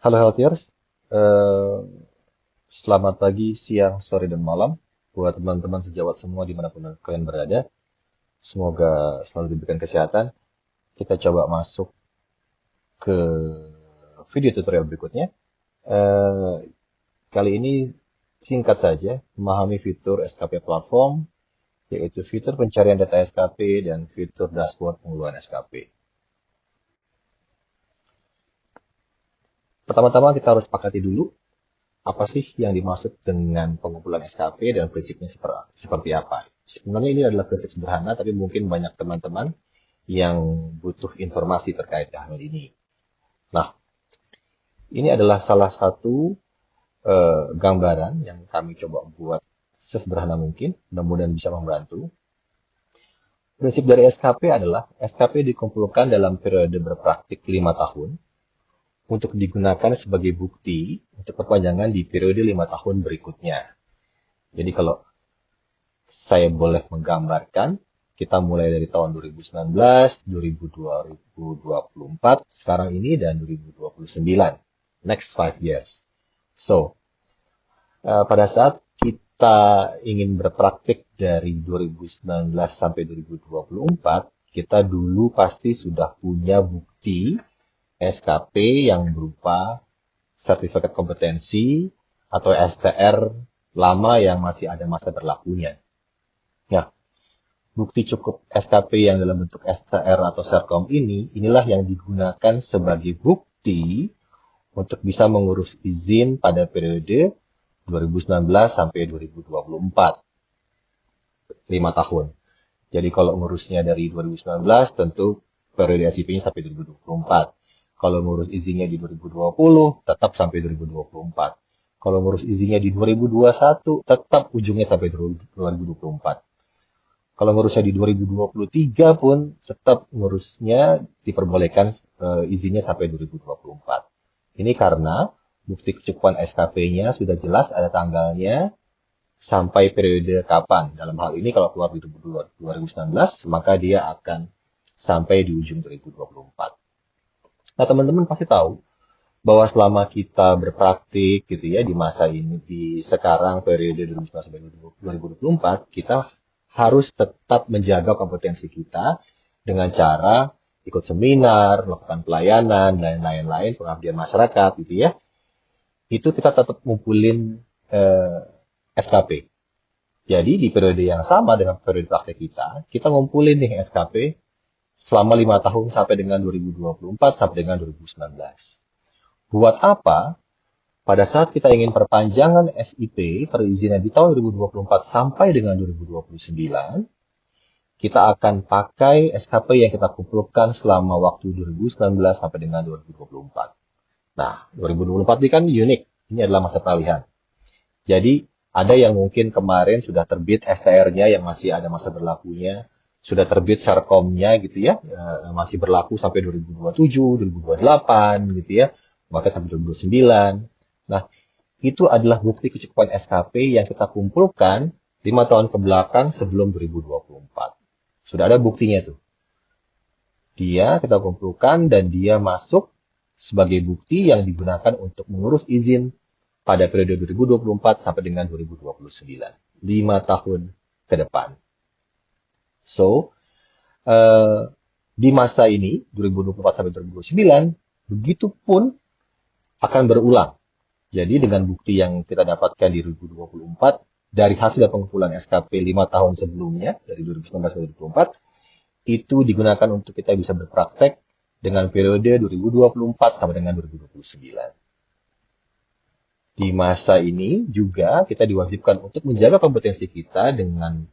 Halo Healthiers, Eh, selamat pagi, siang, sore, dan malam buat teman-teman sejawat semua dimanapun kalian berada. Semoga selalu diberikan kesehatan. Kita coba masuk ke video tutorial berikutnya. Eh, Kali ini singkat saja, memahami fitur SKP platform, yaitu fitur pencarian data SKP dan fitur dashboard pengeluaran SKP. Pertama-tama kita harus sepakati dulu apa sih yang dimaksud dengan pengumpulan SKP dan prinsipnya seperti apa? Sebenarnya ini adalah prinsip sederhana, tapi mungkin banyak teman-teman yang butuh informasi terkait hal ini. Nah, ini adalah salah satu gambaran yang kami coba buat sesederhana mungkin, mudah-mudahan bisa membantu. Prinsip dari SKP adalah SKP dikumpulkan dalam periode berpraktik 5 tahun untuk digunakan sebagai bukti untuk perpanjangan di periode 5 tahun berikutnya. Jadi kalau saya boleh menggambarkan, kita mulai dari tahun 2019, 2024, sekarang ini, dan 2029. Next 5 years. So, pada saat kita ingin berpraktik dari 2019 sampai 2024, kita dulu pasti sudah punya bukti SKP yang berupa sertifikat kompetensi atau STR lama yang masih ada masa berlakunya. Nah, bukti cukup SKP yang dalam bentuk STR atau Serkom inilah yang digunakan sebagai bukti untuk bisa mengurus izin pada periode 2019 sampai 2024, 5 tahun. Jadi kalau ngurusnya dari 2019, tentu periode SIP-nya sampai 2024. Kalau ngurus izinnya di 2020, tetap sampai 2024. Kalau ngurus izinnya di 2021, tetap ujungnya sampai 2024. Kalau ngurusnya di 2023 pun tetap ngurusnya diperbolehkan izinnya sampai 2024. Ini karena bukti kecukupan SKP-nya sudah jelas ada tanggalnya sampai periode kapan. Dalam hal ini kalau keluar di 2019, maka dia akan sampai di ujung 2024. Nah, teman-teman pasti tahu bahwa selama kita berpraktik gitu ya di masa ini, di sekarang periode 2019 sampai 2024, kita harus tetap menjaga kompetensi kita dengan cara ikut seminar, melakukan pelayanan, dan lain-lain, pengabdian masyarakat gitu ya. Itu kita tetap ngumpulin SKP. Jadi di periode yang sama dengan periode praktek kita ngumpulin nih SKP selama 5 tahun sampai dengan 2024 sampai dengan 2019. Buat apa? Pada saat kita ingin perpanjangan SIP, perizinan di tahun 2024 sampai dengan 2029, kita akan pakai SKP yang kita kumpulkan selama waktu 2019 sampai dengan 2024. Nah, 2024 ini kan unik. Ini adalah masa peralihan. Jadi, ada yang mungkin kemarin sudah terbit STR-nya yang masih ada masa berlakunya, sudah terbit Serkom-nya gitu ya, masih berlaku sampai 2027, 2028 gitu ya, maka sampai 2029. Nah, itu adalah bukti kecukupan SKP yang kita kumpulkan 5 tahun ke belakang sebelum 2024. Sudah ada buktinya tuh. Dia kita kumpulkan dan dia masuk sebagai bukti yang digunakan untuk mengurus izin pada periode 2024 sampai dengan 2029. 5 tahun ke depan. So, di masa ini, 2024 sampai 2029, begitu pun akan berulang. Jadi dengan bukti yang kita dapatkan di 2024, dari hasil pengumpulan SKP 5 tahun sebelumnya, dari 2019 sampai 2024, itu digunakan untuk kita bisa berpraktek dengan periode 2024 sampai dengan 2029. Di masa ini juga kita diwajibkan untuk menjaga kompetensi kita dengan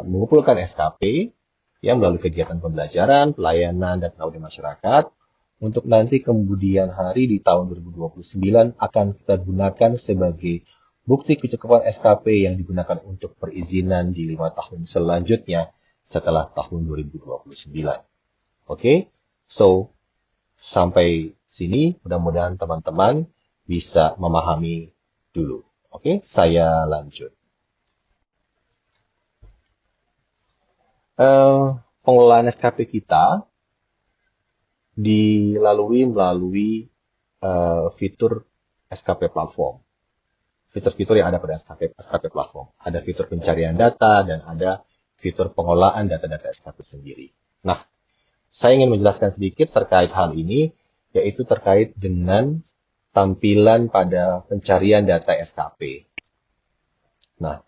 mengumpulkan SKP yang melalui kegiatan pembelajaran, pelayanan, dan pengabdian masyarakat untuk nanti kemudian hari di tahun 2029 akan kita gunakan sebagai bukti kecukupan SKP yang digunakan untuk perizinan di 5 tahun selanjutnya setelah tahun 2029. Oke, so sampai sini mudah-mudahan teman-teman bisa memahami dulu. Oke, saya lanjut. Pengelolaan SKP kita dilalui melalui fitur SKP platform. Fitur-fitur yang ada pada SKP platform. Ada fitur pencarian data dan ada fitur pengolahan data-data SKP sendiri. Nah, saya ingin menjelaskan sedikit terkait hal ini, yaitu terkait dengan tampilan pada pencarian data SKP. Nah,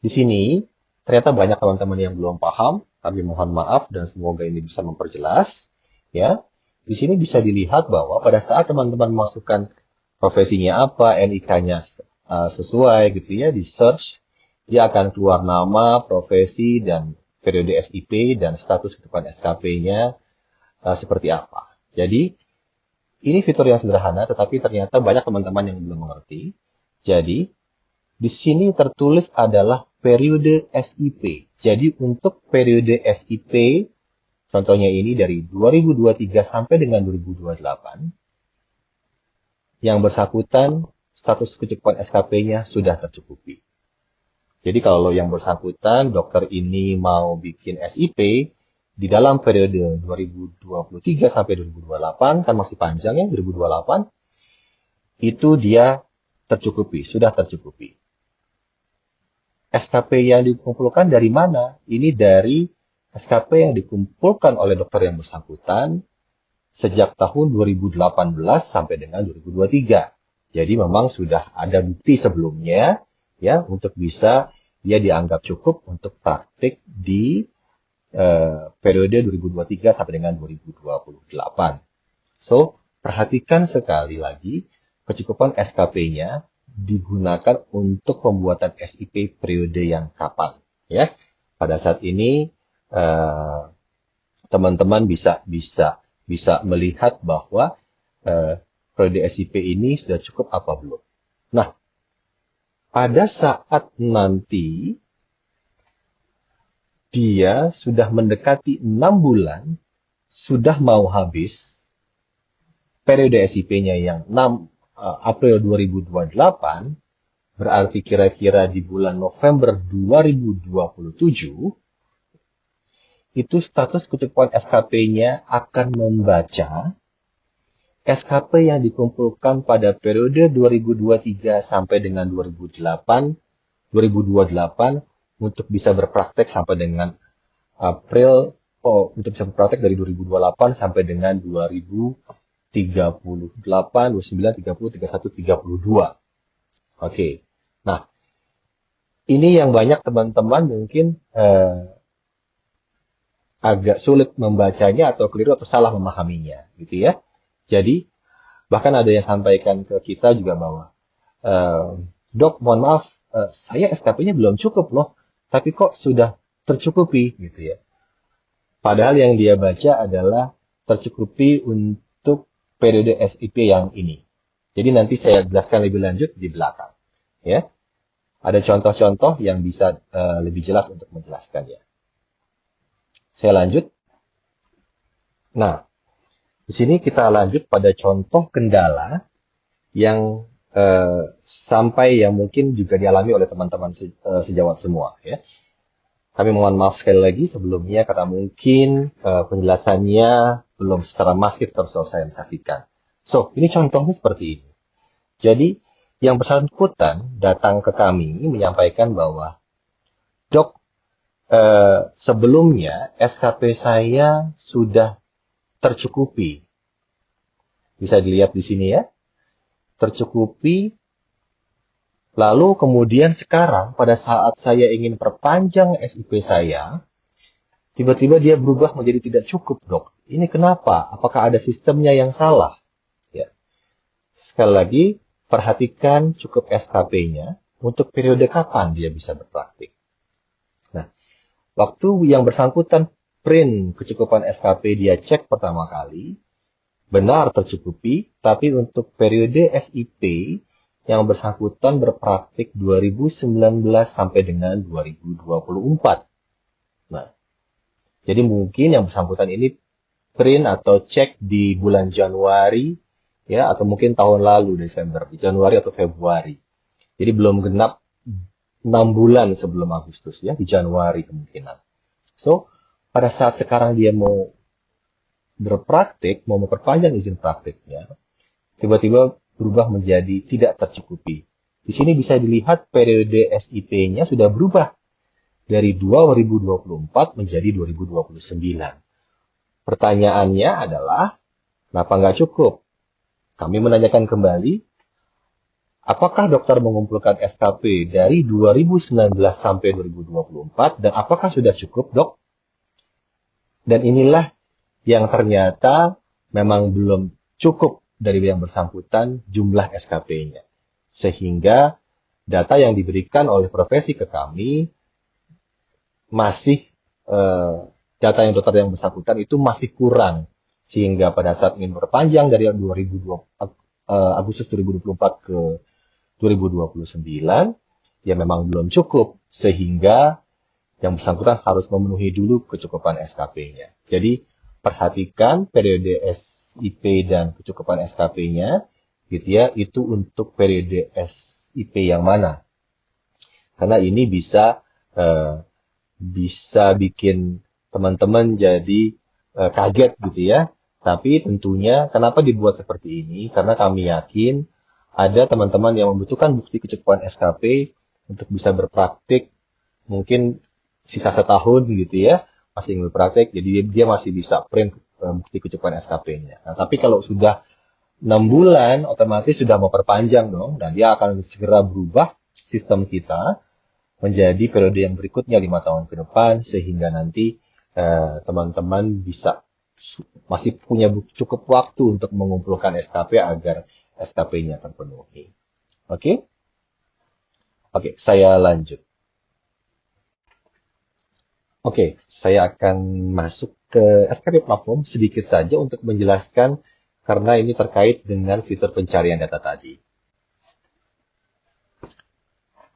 di sini ternyata banyak teman-teman yang belum paham, kami mohon maaf dan semoga ini bisa memperjelas. Ya, di sini bisa dilihat bahwa pada saat teman-teman masukkan profesinya apa, NIK-nya sesuai gitu ya, di search, dia akan keluar nama, profesi, dan periode SIP, dan status kehidupan SKP-nya seperti apa. Jadi, ini fitur yang sederhana, tetapi ternyata banyak teman-teman yang belum mengerti. Jadi, di sini tertulis adalah periode SIP. Jadi, untuk periode SIP, contohnya ini dari 2023 sampai dengan 2028, yang bersangkutan status kecukupan SKP-nya sudah tercukupi. Jadi kalau yang bersangkutan, dokter ini mau bikin SIP, di dalam periode 2023 sampai 2028, kan masih panjang ya, 2028, itu dia tercukupi, sudah tercukupi. SKP yang dikumpulkan dari mana? Ini dari SKP yang dikumpulkan oleh dokter yang bersangkutan sejak tahun 2018 sampai dengan 2023. Jadi memang sudah ada bukti sebelumnya ya untuk bisa dia dianggap cukup untuk praktik di periode 2023 sampai dengan 2028. So, perhatikan sekali lagi kecukupan SKP-nya digunakan untuk pembuatan SIP periode yang kapan ya. Pada saat ini teman-teman bisa melihat bahwa periode SIP ini sudah cukup apa belum. Nah, pada saat nanti dia sudah mendekati 6 bulan, sudah mau habis periode SIP-nya yang 6 April 2028, berarti kira-kira di bulan November 2027, itu status kecukupan SKP-nya akan membaca SKP yang dikumpulkan pada periode 2023 sampai dengan 2028 untuk bisa berpraktek sampai dengan April, untuk bisa berpraktek dari 2028 sampai dengan 2038, 29, 30, 31, 32. Oke. Nah, ini yang banyak teman-teman mungkin agak sulit membacanya atau keliru atau salah memahaminya, gitu ya. Jadi, bahkan ada yang sampaikan ke kita juga bahwa, dok, mohon maaf, saya SKP-nya belum cukup loh, tapi kok sudah tercukupi, gitu ya. Padahal yang dia baca adalah tercukupi untuk periode SIP yang ini. Jadi nanti saya jelaskan lebih lanjut di belakang, ya. Ada contoh-contoh yang bisa lebih jelas untuk menjelaskannya. Saya lanjut. Nah, di sini kita lanjut pada contoh kendala yang sampai yang mungkin juga dialami oleh teman-teman sejawat semua. Ya. Kami mohon maaf sekali lagi sebelumnya karena mungkin penjelasannya belum secara masif tersosialisasikan. So, ini contohnya seperti ini. Jadi, yang bersangkutan datang ke kami menyampaikan bahwa, dok, sebelumnya SKP saya sudah tercukupi. Bisa dilihat di sini ya. Tercukupi. Lalu kemudian sekarang pada saat saya ingin perpanjang SIP saya, tiba-tiba dia berubah menjadi tidak cukup, dok. Ini kenapa? Apakah ada sistemnya yang salah? Ya. Sekali lagi, perhatikan cukup SKP-nya untuk periode kapan dia bisa berpraktik. Nah, waktu yang bersangkutan print kecukupan SKP dia cek pertama kali, benar tercukupi, tapi untuk periode SIP yang bersangkutan berpraktik 2019 sampai dengan 2024. Nah, jadi mungkin yang bersangkutan ini print atau cek di bulan Januari, ya, atau mungkin tahun lalu Desember, di Januari atau Februari. Jadi belum genap 6 bulan sebelum Agustus, ya, di Januari kemungkinan. So, pada saat sekarang dia mau berpraktik, mau memperpanjang izin praktiknya, tiba-tiba berubah menjadi tidak tercukupi. Di sini bisa dilihat periode SIP-nya sudah berubah dari 2024 menjadi 2029. Pertanyaannya adalah, kenapa nggak cukup? Kami menanyakan kembali, apakah dokter mengumpulkan SKP dari 2019 sampai 2024 dan apakah sudah cukup, dok? Dan inilah yang ternyata memang belum cukup dari yang bersangkutan jumlah SKP-nya. Sehingga data yang diberikan oleh profesi ke kami masih data yang dokter yang bersangkutan itu masih kurang. Sehingga pada saat ingin berpanjang dari Agustus 2024 ke 2029, ya memang belum cukup. Sehingga yang bersangkutan harus memenuhi dulu kecukupan SKP-nya. Jadi, perhatikan periode SIP dan kecukupan SKP-nya, gitu ya, itu untuk periode SIP yang mana. Karena ini bisa bikin teman-teman jadi kaget gitu ya. Tapi tentunya kenapa dibuat seperti ini? Karena kami yakin ada teman-teman yang membutuhkan bukti kecukupan SKP untuk bisa berpraktik mungkin sisa setahun gitu ya, masih ingin berpraktik, jadi dia masih bisa print bukti kecukupan SKP-nya. Nah, tapi kalau sudah 6 bulan, otomatis sudah mau perpanjang dong, dan dia akan segera berubah sistem kita menjadi periode yang berikutnya 5 tahun ke depan, sehingga nanti teman-teman bisa masih punya cukup waktu untuk mengumpulkan SKP agar SKP-nya terpenuhi. Oke? Oke, saya lanjut. Oke, saya akan masuk ke SKP platform sedikit saja untuk menjelaskan karena ini terkait dengan fitur pencarian data tadi.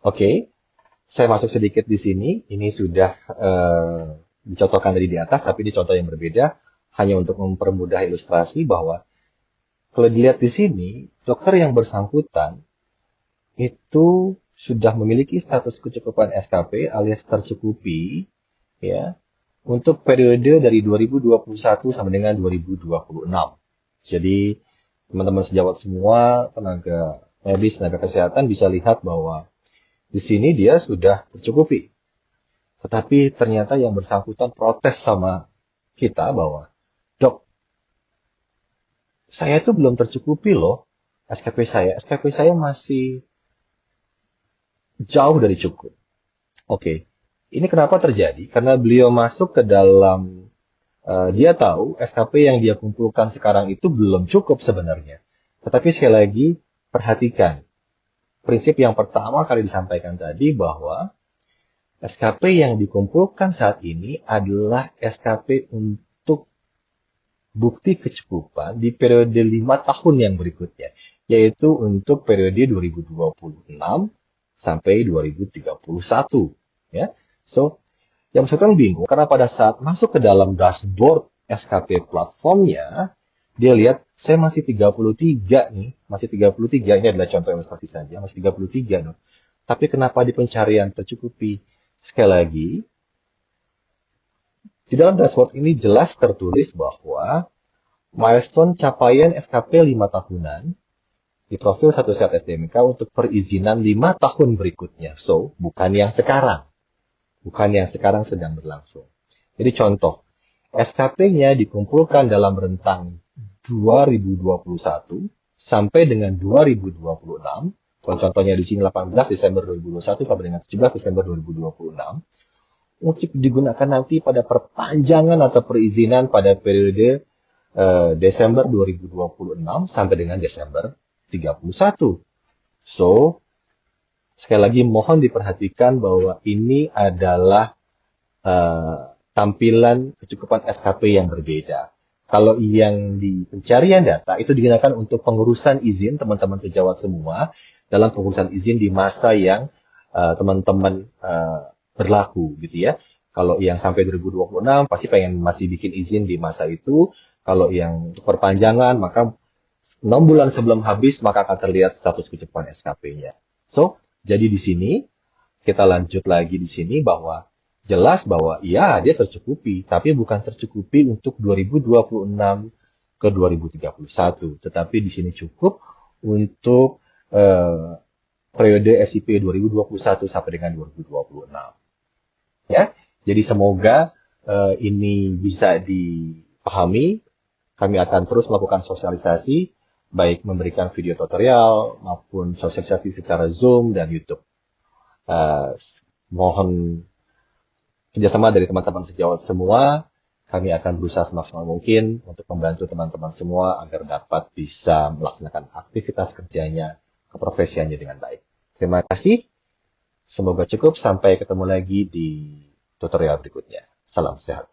Oke, saya masuk sedikit di sini. Ini sudah dicontohkan tadi di atas, tapi di contoh yang berbeda, hanya untuk mempermudah ilustrasi bahwa kalau dilihat di sini, dokter yang bersangkutan itu sudah memiliki status kecukupan SKP alias tercukupi, ya, untuk periode dari 2021 sampai dengan 2026. Jadi, teman-teman sejawat semua, tenaga medis, tenaga kesehatan bisa lihat bahwa di sini dia sudah tercukupi. Tetapi ternyata yang bersangkutan protes sama kita bahwa, dok, saya tuh belum tercukupi loh SKP saya. SKP saya masih jauh dari cukup. Oke, ini kenapa terjadi? Karena beliau masuk ke dalam, dia tahu SKP yang dia kumpulkan sekarang itu belum cukup sebenarnya. Tetapi sekali lagi, perhatikan. Prinsip yang pertama kali disampaikan tadi bahwa SKP yang dikumpulkan saat ini adalah SKP untuk bukti kecukupan di periode 5 tahun yang berikutnya, yaitu untuk periode 2026 sampai 2031. Ya. So, yang bersangkutan bingung karena pada saat masuk ke dalam dashboard SKP platformnya, dia lihat saya masih 33 nih, masih 33, ini adalah contoh ilustrasi saja, masih 33 dong. Tapi kenapa di pencarian tercukupi? Sekali lagi, di dalam dashboard ini jelas tertulis bahwa milestone capaian SKP 5 tahunan di profil satu sehat SDMK untuk perizinan 5 tahun berikutnya. So, bukan yang sekarang. Bukan yang sekarang sedang berlangsung. Jadi contoh, SKP-nya dikumpulkan dalam rentang 2021 sampai dengan 2026. Kalau contohnya di sini 18 Desember 2021 sampai dengan 17 Desember 2026. Untuk digunakan nanti pada perpanjangan atau perizinan pada periode Desember 2026 sampai dengan Desember 31. So, sekali lagi mohon diperhatikan bahwa ini adalah tampilan kecukupan SKP yang berbeda. Kalau yang di pencarian data itu digunakan untuk pengurusan izin teman-teman sejawat semua dalam pengurusan izin di masa yang teman-teman berlaku gitu ya. Kalau yang sampai 2026 pasti pengen masih bikin izin di masa itu. Kalau yang untuk perpanjangan maka 6 bulan sebelum habis maka akan terlihat status kecukupan SKP-nya. So, jadi di sini kita lanjut lagi di sini bahwa jelas bahwa iya dia tercukupi, tapi bukan tercukupi untuk 2026 ke 2031. Tetapi di sini cukup untuk periode SIP 2021 sampai dengan 2026. Ya, jadi semoga ini bisa dipahami. Kami akan terus melakukan sosialisasi, baik memberikan video tutorial maupun sosialisasi secara Zoom dan YouTube. Mohon kerjasama dari teman-teman sejawat semua. Kami akan berusaha semaksimal mungkin untuk membantu teman-teman semua agar dapat bisa melaksanakan aktivitas kerjanya, keprofesiannya dengan baik. Terima kasih. Semoga cukup. Sampai ketemu lagi di tutorial berikutnya. Salam sehat.